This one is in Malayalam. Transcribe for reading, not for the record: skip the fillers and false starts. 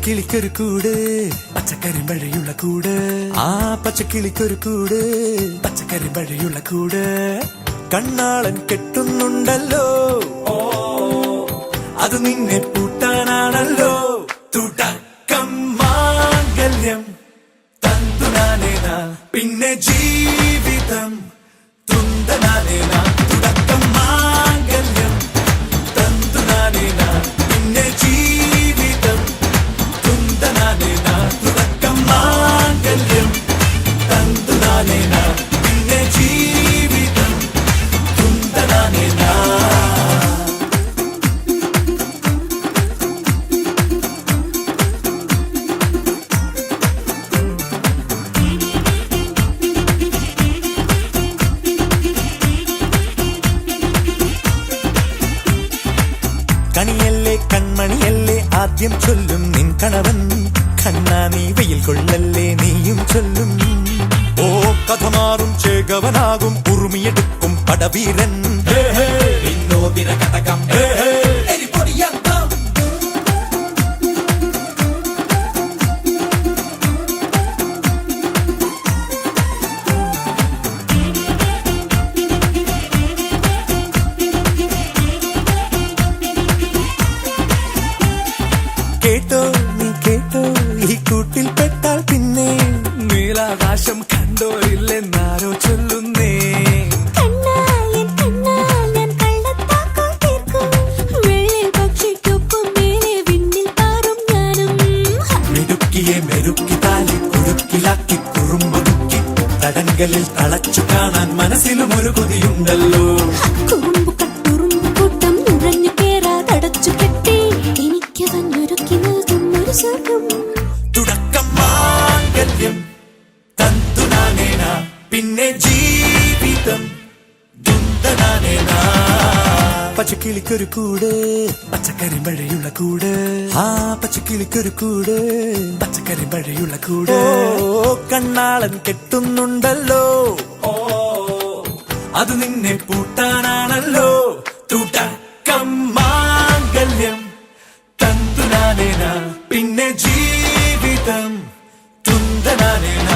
പച്ചക്കിളിക്കൊരു കൂട് പച്ചക്കരിമ്പഴയുള്ള കൂട് ആ പച്ചക്കിളിക്കൊരു കൂട് പച്ചക്കരിമ്പഴയുള്ള കൂട് കണ്ണാളൻ കെട്ടുന്നുണ്ടല്ലോ അത് നിന്നെ പൂട്ടാനാണല്ലോ തുടക്കം മാംഗല്യം തന്തുനാനേന പിന്നെ ജീവിതം തുന്തനാനേന തുടക്കം മാംഗല്യം തന്തുനാനേന പിന്നെ ജീവിതം തുന്തനാനേന തുടക്കം മാംഗല്യം തന്തുനാനേന പിന്നെ ജീവിതം തുന്തനാനേന. കണിയല്ലേ കൺമണിയല്ലേ ആദ്യം ചൊല്ലും നിൻ കണവൻ കണ്ണാ നീ വെയിൽ കൊള്ളല്ലേ നീയും ചൊല്ലും ഓ കഥ മാറും ചേകവനാകും ഉറുമിയെടുക്കും പടവീരൻ വിനോദിന കടകം കേട്ടോ നീ കേട്ടോ ഈ കൂട്ടിൽ പെട്ടാൽ പിന്നെ നീലാകാശം കണ്ടോരില്ലെന്നാരോ ചൊല്ലുന്നേ മെരുക്കിയെ മെരുക്കി താലി കുരുക്കിലാക്കി കുറുമ്പൊതുക്കി തടങ്കലിൽ തളച്ചു കാണാൻ മനസ്സിലും ഒരു കൊതിയുണ്ടല്ലോ തുടക്കം മാംഗല്യം തന്തുനാനേന പിന്നെ ജീവിതം തുന്തനാനേന പച്ചക്കിളിക്കൊരു കൂട് പച്ചക്കരിമ്പഴയുള്ള കൂട് ആ പച്ചക്കിളിക്കൊരു കൂട് പച്ചക്കരിമ്പഴയുള്ള കൂട് കണ്ണാളൻ കെട്ടുന്നുണ്ടല്ലോ അത് നിന്നെ പൂട്ടാനാണല്ലോ തുടക്കം മാംഗല്യം തന്തുനാനേന പിന്നെ ജീവിതം തുന്തനാനേന.